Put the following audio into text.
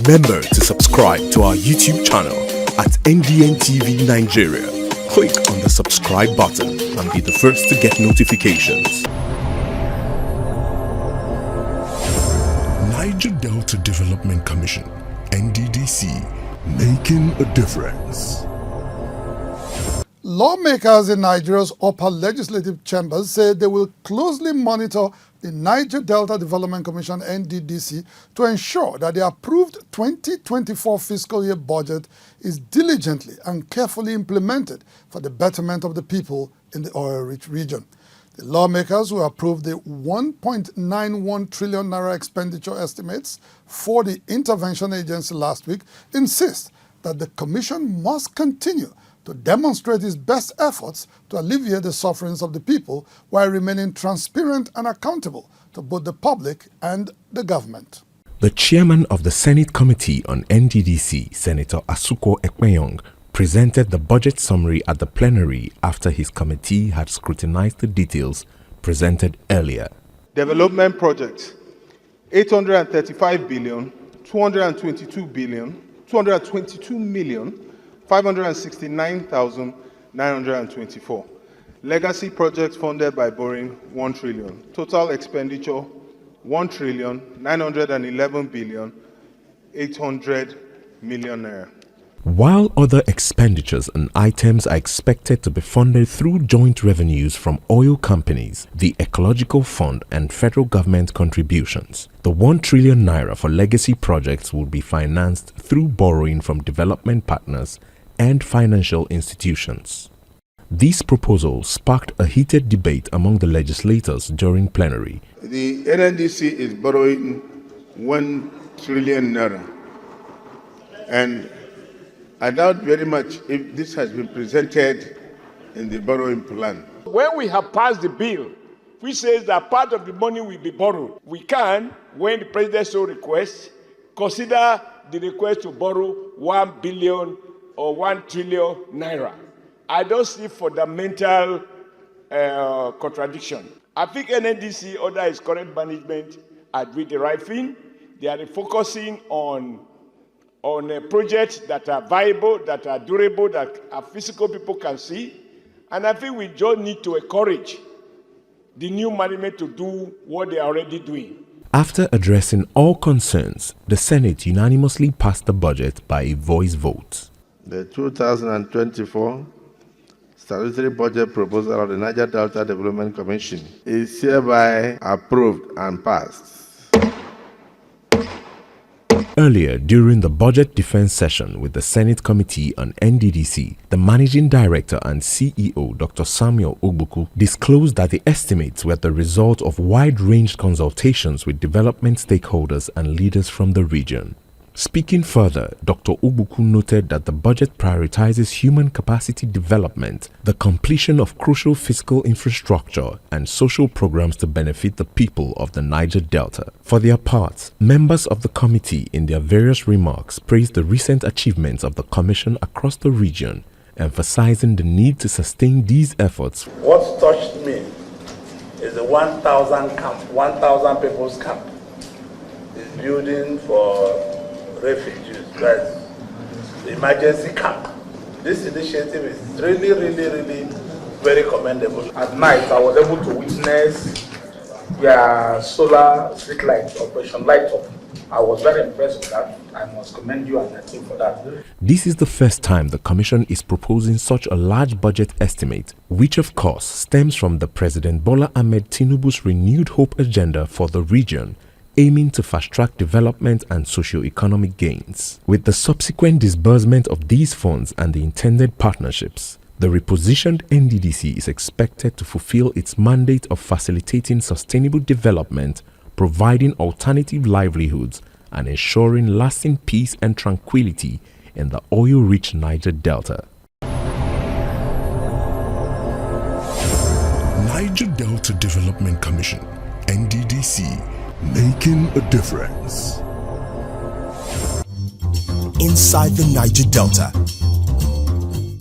Remember to subscribe to our YouTube channel at NDN Nigeria. Click on the subscribe button and be the first to get notifications. Niger Delta Development Commission, NDDC, making a difference. Lawmakers in Nigeria's upper legislative chambers say they will closely monitor the Niger Delta Development Commission (NDDC) to ensure that the approved 2024 fiscal year budget is diligently and carefully implemented for the betterment of the people in the oil-rich region. The lawmakers who approved the 1.91 trillion naira expenditure estimates for the intervention agency last week insist that the commission must continue to demonstrate its best efforts to alleviate the sufferings of the people while remaining transparent and accountable to both the public and the government. The chairman of the Senate Committee on NDDC, Senator AKUGHA, presented the budget summary at the plenary after his committee had scrutinized the details presented earlier. Development projects, 835 billion, 222 million, 569,924. Legacy projects funded by borrowing 1 trillion. Total expenditure 1,911,800 million naira. While other expenditures and items are expected to be funded through joint revenues from oil companies, the Ecological Fund and federal government contributions, the 1 trillion naira for legacy projects will be financed through borrowing from development partners and financial institutions. These proposals sparked a heated debate among the legislators during plenary. The Nddc is borrowing 1 trillion naira, and I doubt very much if this has been presented in the borrowing plan. When we have passed the bill, which says that part of the money will be borrowed, we can, when the president so requests, consider the request to borrow 1 billion or 1 trillion naira. I don't see fundamental contradiction. I think NDC, under its current management, are doing the right thing. They are focusing on projects that are viable, that are durable, that are physical people can see. And I think we just need to encourage the new management to do what they are already doing. After addressing all concerns, the Senate unanimously passed the budget by a voice vote. The 2024 statutory budget proposal of the Niger Delta Development Commission is hereby approved and passed. Earlier, during the budget defense session with the Senate Committee on NDDC, the Managing Director and CEO, Dr. Samuel Ogbuku, disclosed that the estimates were the result of wide-ranged consultations with development stakeholders and leaders from the region. Speaking further, Dr. Ogbuku noted that the budget prioritizes human capacity development, the completion of crucial physical infrastructure, and social programs to benefit the people of the Niger Delta. For their part, members of the committee in their various remarks praised the recent achievements of the Commission across the region, emphasizing the need to sustain these efforts. What touched me is the 1,000 people's camp. It's building for refugees, that's the emergency camp. This initiative is really very commendable. At night, I was able to witness their solar street light operation light up. I was very impressed with that. I must commend you and the team for that. This is the first time the Commission is proposing such a large budget estimate, which of course stems from the President Bola Ahmed Tinubu's renewed hope agenda for the region, aiming to fast-track development and socio-economic gains. With the subsequent disbursement of these funds and the intended partnerships, the repositioned NDDC is expected to fulfill its mandate of facilitating sustainable development, providing alternative livelihoods, and ensuring lasting peace and tranquility in the oil-rich Niger Delta. Niger Delta Development Commission, NDDC, making a difference. Inside the Niger Delta,